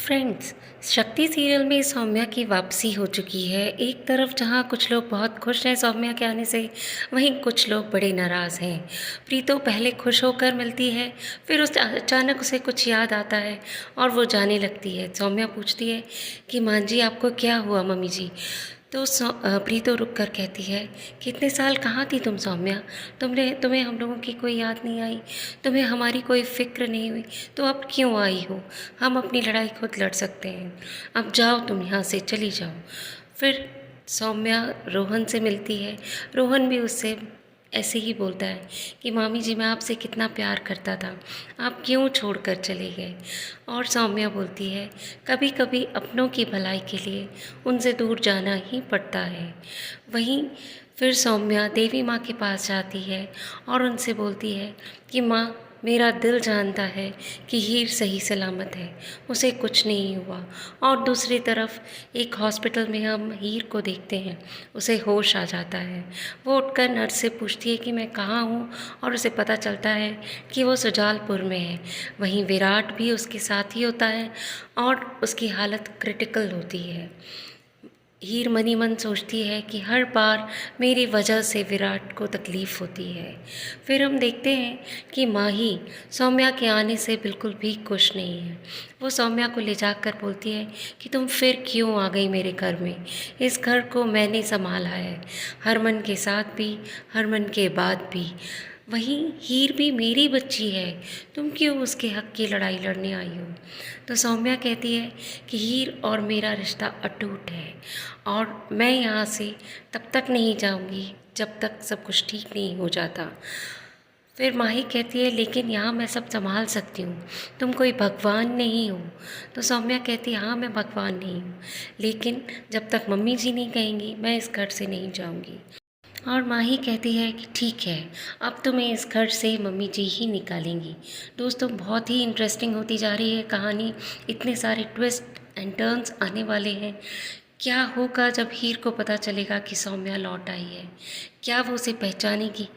Friends, शक्ति serial में सौम्या की वापसी हो चुकी है। एक तरफ जहां कुछ लोग बहुत खुश हैं सौम्या के आने से, वहीं कुछ लोग बड़े नाराज़ हैं। प्रीतो पहले खुश होकर मिलती है, फिर अचानक उसे कुछ याद आता है और वो जाने लगती है। सौम्या पूछती है कि माँ जी, आपको क्या हुआ मम्मी जी? तो प्रीतो रुक कर कहती है कि इतने साल कहाँ थी तुम सौम्या? तुम्हें हम लोगों की कोई याद नहीं आई, तुम्हें हमारी कोई फ़िक्र नहीं हुई, तो अब क्यों आई हो? हम अपनी लड़ाई खुद लड़ सकते हैं। अब जाओ, तुम यहाँ से चली जाओ। फिर सौम्या रोहन से मिलती है। रोहन भी उससे ऐसे ही बोलता है कि मामी जी, मैं आपसे कितना प्यार करता था, आप क्यों छोड़कर चले गए? और सौम्या बोलती है, कभी कभी अपनों की भलाई के लिए उनसे दूर जाना ही पड़ता है। वहीं फिर सौम्या देवी माँ के पास जाती है और उनसे बोलती है कि माँ, मेरा दिल जानता है कि हीर सही सलामत है, उसे कुछ नहीं हुआ। और दूसरी तरफ एक हॉस्पिटल में हम हीर को देखते हैं, उसे होश आ जाता है। वो उठकर नर्स से पूछती है कि मैं कहाँ हूँ, और उसे पता चलता है कि वो सुजालपुर में है। वहीं विराट भी उसके साथ ही होता है और उसकी हालत क्रिटिकल होती है। हीर मनी मन सोचती है कि हर बार मेरी वजह से विराट को तकलीफ़ होती है। फिर हम देखते हैं कि माही सौम्या के आने से बिल्कुल भी खुश नहीं है। वो सौम्या को ले जाकर बोलती है कि तुम फिर क्यों आ गई मेरे घर में? इस घर को मैंने संभाला है, हरमन के साथ भी, हरमन के बाद भी। वहीं हीर भी मेरी बच्ची है, तुम क्यों उसके हक़ की लड़ाई लड़ने आई हो? तो सौम्या कहती है कि हीर और मेरा रिश्ता अटूट है और मैं यहाँ से तब तक नहीं जाऊँगी जब तक सब कुछ ठीक नहीं हो जाता। फिर माही कहती है, लेकिन यहाँ मैं सब संभाल सकती हूँ, तुम कोई भगवान नहीं हो। तो सौम्या कहती है, हाँ मैं भगवान नहीं हूँ, लेकिन जब तक मम्मी जी नहीं कहेंगी मैं इस घर से नहीं जाऊँगी। और माही कहती है कि ठीक है, अब तुम्हें इस घर से मम्मी जी ही निकालेंगी। दोस्तों, बहुत ही इंटरेस्टिंग होती जा रही है कहानी। इतने सारे ट्विस्ट एंड टर्न्स आने वाले हैं। क्या होगा जब हीर को पता चलेगा कि सौम्या लौट आई है? क्या वो उसे पहचानेगी?